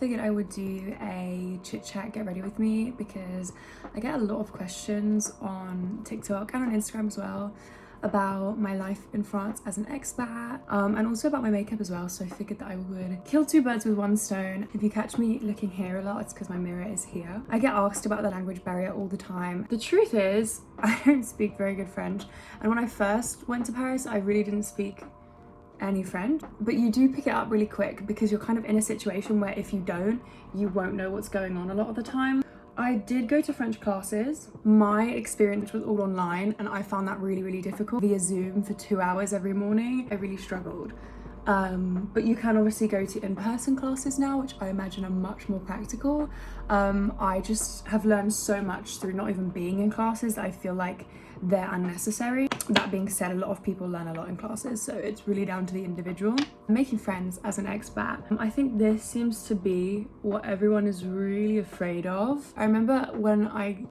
figured I would do a chit chat get ready with me because I get a lot of questions on TikTok and on Instagram as well about my life in France as an expat, and also about my makeup as well. So I figured that I would kill two birds with one stone. If you catch me looking here a lot, it's because my mirror is here. I get asked about the language barrier all the time. The truth is, I don't speak very good French, and when I first went to Paris, I really didn't speak any French, but you do pick it up really quick because you're kind of in a situation where if you don't, you won't know what's going on a lot of the time. I did go to French classes. My experience was all online and I found that really difficult via Zoom for 2 hours every morning. I really struggled. But you can obviously go to in-person classes now, which I imagine are much more practical. I just have learned so much through not even being in classes that I feel like they're unnecessary. That being said, a lot of people learn a lot in classes, so it's really down to the individual. Making friends as an expat, I think this seems to be what everyone is really afraid of. I remember when I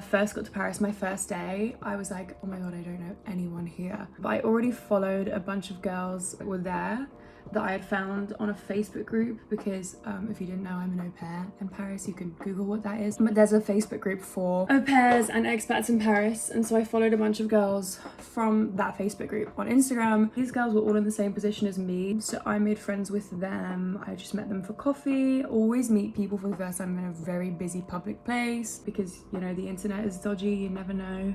first got to Paris, my first day, I was like, oh my god, I don't know anyone here. But I already followed a bunch of girls that were there that I had found on a Facebook group because if you didn't know, I'm an au pair in Paris. You can Google what that is. But there's a Facebook group for au pairs and expats in Paris, and so I followed a bunch of girls from that Facebook group on Instagram. These girls were all in the same position as me, so I made friends with them. I just met them for coffee. Always meet people for the first time in a very busy public place because, you know, the internet is dodgy, you never know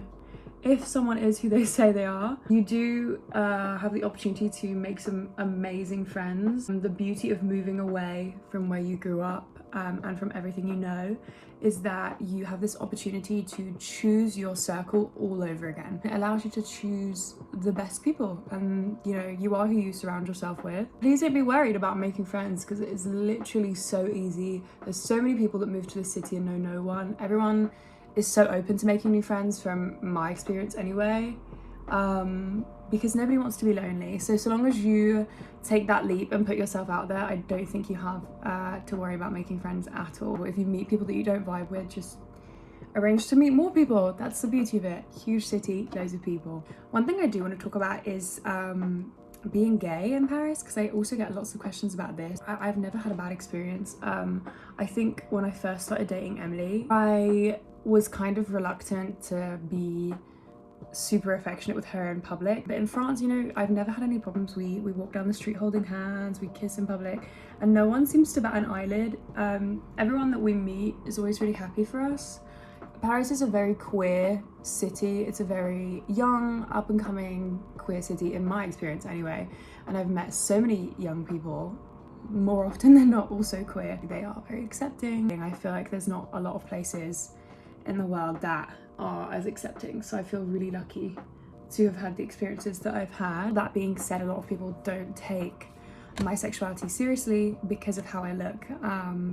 if someone is who they say they are. You do have the opportunity to make some amazing friends. And the beauty of moving away from where you grew up and from everything you know is that you have this opportunity to choose your circle all over again. It allows you to choose the best people, and you know, you are who you surround yourself with. Please don't be worried about making friends because it is literally so easy. There's so many people that move to the city and know no one. Everyone is so open to making new friends, from my experience anyway, because nobody wants to be lonely. So long as you take that leap and put yourself out there, I don't think you have to worry about making friends at all. If you meet people that you don't vibe with, just arrange to meet more people. That's the beauty of it. Huge city, loads of people. One thing I do want to talk about is being gay in Paris, because I also get lots of questions about this. I've never had a bad experience. I think when I first started dating Emily, I was kind of reluctant to be super affectionate with her in public, but in France, you know, I've never had any problems. We walk down the street holding hands, we kiss in public, and no one seems to bat an eyelid. Everyone that we meet is always really happy for us. Paris is a very queer city. It's a very young, up-and-coming queer city in my experience anyway, and I've met so many young people, more often than not also queer. They are very accepting. I feel like there's not a lot of places in the world that are as accepting, so I feel really lucky to have had the experiences that I've had. That being said, a lot of people don't take my sexuality seriously because of how I look,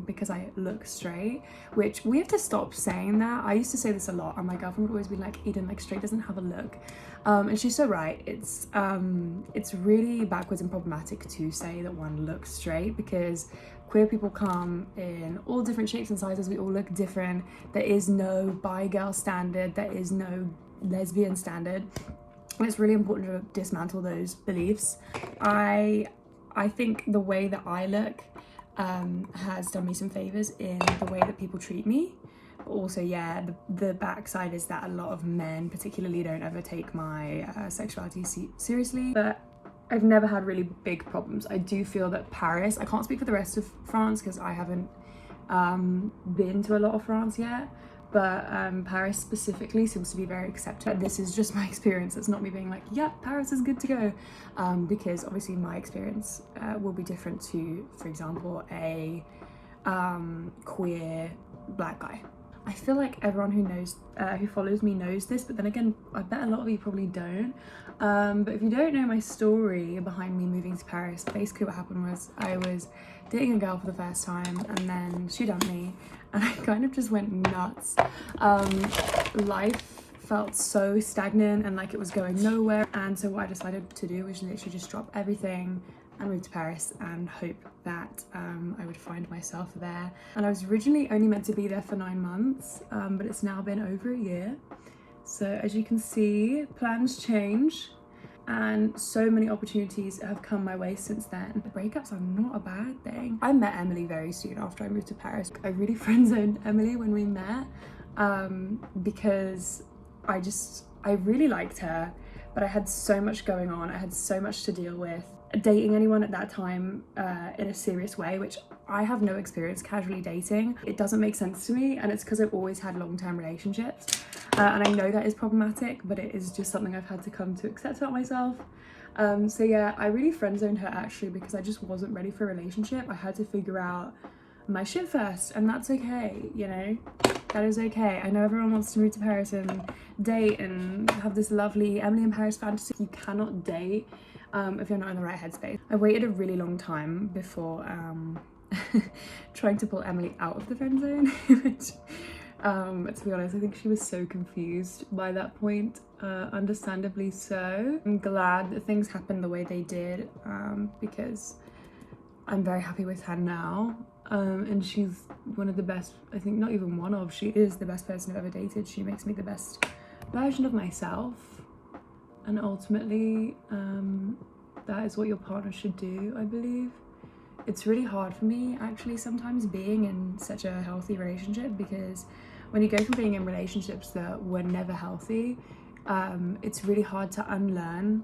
because I look straight, which we have to stop saying that. I used to say this a lot, and my girlfriend would always be like, Eden, like, straight doesn't have a look, and she's so right. It's really backwards and problematic to say that one looks straight, because queer people come in all different shapes and sizes. We all look different. There is no bi girl standard, there is no lesbian standard, and it's really important to dismantle those beliefs. I think the way that I look has done me some favors in the way that people treat me. But also, yeah, the backside is that a lot of men particularly don't ever take my sexuality seriously. But I've never had really big problems. I do feel that Paris, I can't speak for the rest of France because I haven't been to a lot of France yet, but Paris specifically seems to be very accepting. This is just my experience. It's not me being like, yeah, Paris is good to go, because obviously my experience will be different to, for example, a queer black guy. I feel like everyone who knows, who follows me knows this, but then again, I bet a lot of you probably don't. But if you don't know my story behind me moving to Paris, basically what happened was I was dating a girl for the first time, and then she dumped me, and I kind of just went nuts. Life felt so stagnant and like it was going nowhere, and so what I decided to do was literally just drop everything and move to Paris and hope that I would find myself there. And I was originally only meant to be there for 9 months, but it's now been over a year. So as you can see, plans change. and so many opportunities have come my way since then. Breakups are not a bad thing. I met Emily very soon after I moved to Paris. I really friend-zoned Emily when we met because I really liked her, but I had so much going on. I had so much to deal with. Dating anyone at that time in a serious way, which I have no experience casually dating. It doesn't make sense to me, and it's because I've always had long-term relationships. And I know that is problematic, but it is just something I've had to come to accept about myself. So yeah, I really friend-zoned her actually because I just wasn't ready for a relationship. I had to figure out my shit first, and that's okay, you know? That is okay. I know everyone wants to move to Paris and date and have this lovely Emily in Paris fantasy. You cannot date if you're not in the right headspace. I waited a really long time before trying to pull Emily out of the friend zone, which to be honest, I think she was so confused by that point, understandably so. I'm glad that things happened the way they did because I'm very happy with her now. And she's one of the best, I think not even one of, she is the best person I've ever dated. She makes me the best version of myself. And ultimately, that is what your partner should do, I believe. It's really hard for me, actually, sometimes being in such a healthy relationship, because when you go from being in relationships that were never healthy, it's really hard to unlearn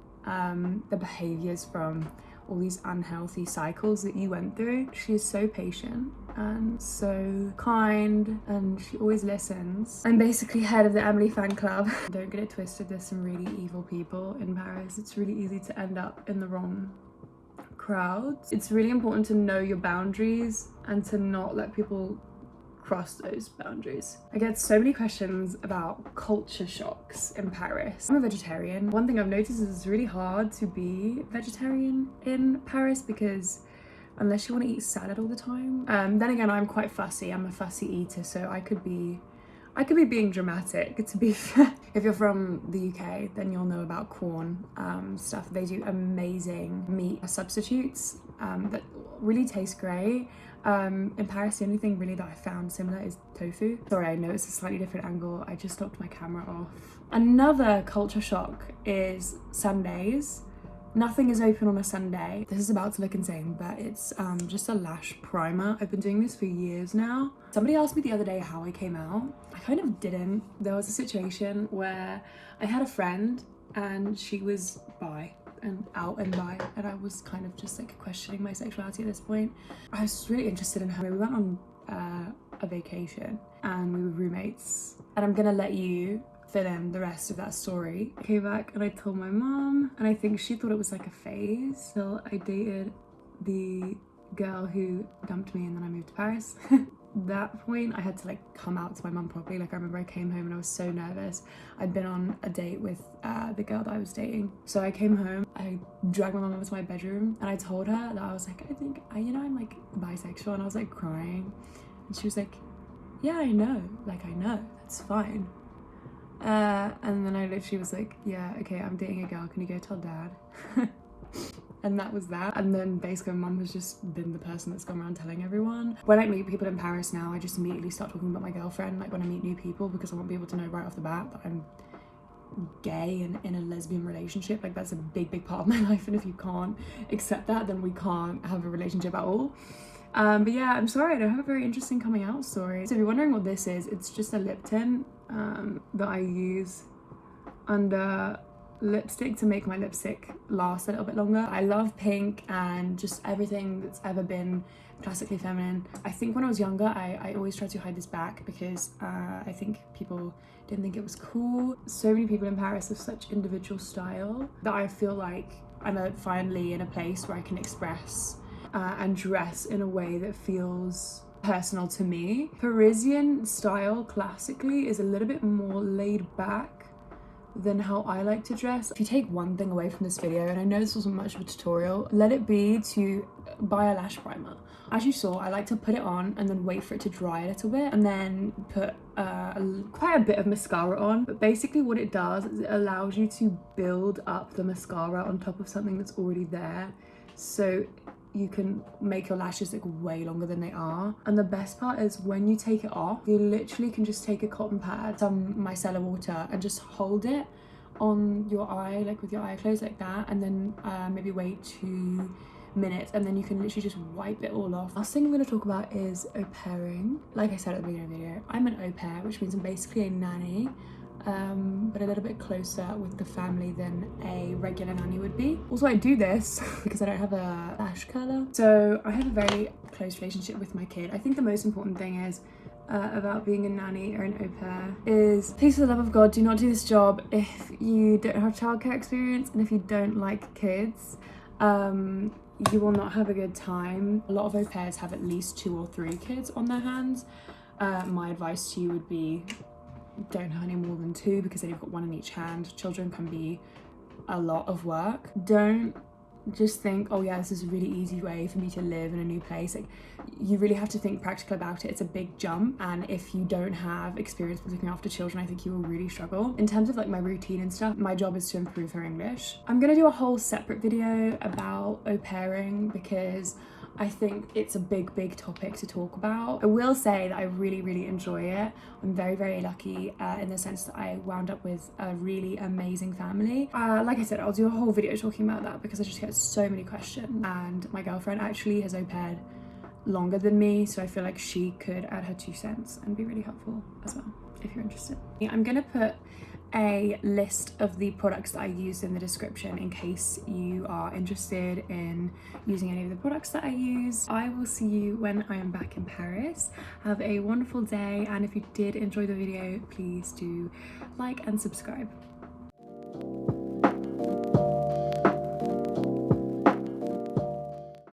the behaviors from all these unhealthy cycles that you went through. She is so patient and so kind, and she always listens. I'm basically head of the Emily fan club. Don't get it twisted, there's some really evil people in Paris. It's really easy to end up in the wrong crowds. It's really important to know your boundaries and to not let people cross those boundaries. I get so many questions about culture shocks in Paris. I'm a vegetarian. One thing I've noticed is it's really hard to be vegetarian in Paris because unless you want to eat salad all the time. Then again, I'm quite fussy. I'm a fussy eater, so I could be being dramatic, to be fair. If you're from the UK, then you'll know about corn stuff. They do amazing meat substitutes that really taste great. In Paris, the only thing really that I found similar is tofu. Sorry, I know it's a slightly different angle. I just knocked my camera off. Another culture shock is Sundays. Nothing is open on a Sunday. This is about to look insane, but it's just a lash primer. I've been doing this for years now. Somebody asked me the other day how I came out. I kind of didn't. There was a situation where I had a friend and she was bi and out and bi, and I was kind of just like questioning my sexuality at this point. I was really interested in her. We went on a vacation and we were roommates, and I'm gonna let you fill in the rest of that story. I came back and I told my mom, and I think she thought it was like a phase till I dated the girl who dumped me and then I moved to Paris. That point I had to like come out to my mum properly. Like I remember I came home and I was so nervous. I'd been on a date with the girl that I was dating. So I came home, I dragged my mum into my bedroom and I told her that I was like, I think, I'm like bisexual, and I was like crying. And she was like, yeah, I know, that's fine. And then I literally was like, yeah, okay, I'm dating a girl, can you go tell dad? And that was that. And then basically my mum has just been the person that's gone around telling everyone. When I meet people in Paris now, I just immediately start talking about my girlfriend, like when I meet new people, because I want people to know right off the bat that I'm gay and in a lesbian relationship. Like that's a big part of my life, and if you can't accept that, then we can't have a relationship at all. But yeah, I'm sorry, I don't have a very interesting coming out story. So if you're wondering what this is, it's just a lip tint that I use under lipstick to make my lipstick last a little bit longer. I love pink and just everything that's ever been classically feminine. I think when I was younger, I always tried to hide this back because I think people didn't think it was cool. So many people in Paris have such individual style that I feel like I'm finally in a place where I can express and dress in a way that feels personal to me. Parisian style classically is a little bit more laid back than how I like to dress. If you take one thing away from this video, and I know this wasn't much of a tutorial, let it be to buy a lash primer. As you saw, I like to put it on and then wait for it to dry a little bit and then put quite a bit of mascara on. But basically what it does is it allows you to build up the mascara on top of something that's already there, so you can make your lashes look way longer than they are. And the best part is when you take it off, you literally can just take a cotton pad, some micellar water, and just hold it on your eye, like with your eye closed like that, and then maybe wait 2 minutes, and then you can literally just wipe it all off. Last thing I'm going to talk about is au pairing. Like I said at the beginning of the video, I'm an au pair, which means I'm basically a nanny, but a little bit closer with the family than a regular nanny would be. Also, I do this because I don't have a lash curler, so I have a very close relationship with my kid. I think the most important thing is about being a nanny or an au pair is, please, for the love of God, do not do this job if you don't have childcare experience and if you don't like kids. You will not have a good time. A lot of au pairs have at least 2 or 3 kids on their hands. My advice to you would be, don't have any more than 2, because then you've got 1 in each hand. Children can be a lot of work. Don't just think, oh yeah, this is a really easy way for me to live in a new place. Like, you really have to think practical about it. It's a big jump, and if you don't have experience with looking after children, I think you will really struggle. In terms of like my routine and stuff, my job is to improve her English. I'm gonna do a whole separate video about au pairing because I think it's a big topic to talk about. I will say that I really enjoy it. I'm very lucky in the sense that I wound up with a really amazing family. Like I said, I'll do a whole video talking about that because I just get so many questions, and my girlfriend actually has au paired longer than me, so I feel like she could add her 2 cents and be really helpful as well if you're interested. I'm gonna put a list of the products that I use in the description in case you are interested in using any of the products that I use. I will see you when I am back in Paris. Have a wonderful day, and if you did enjoy the video, please do like and subscribe.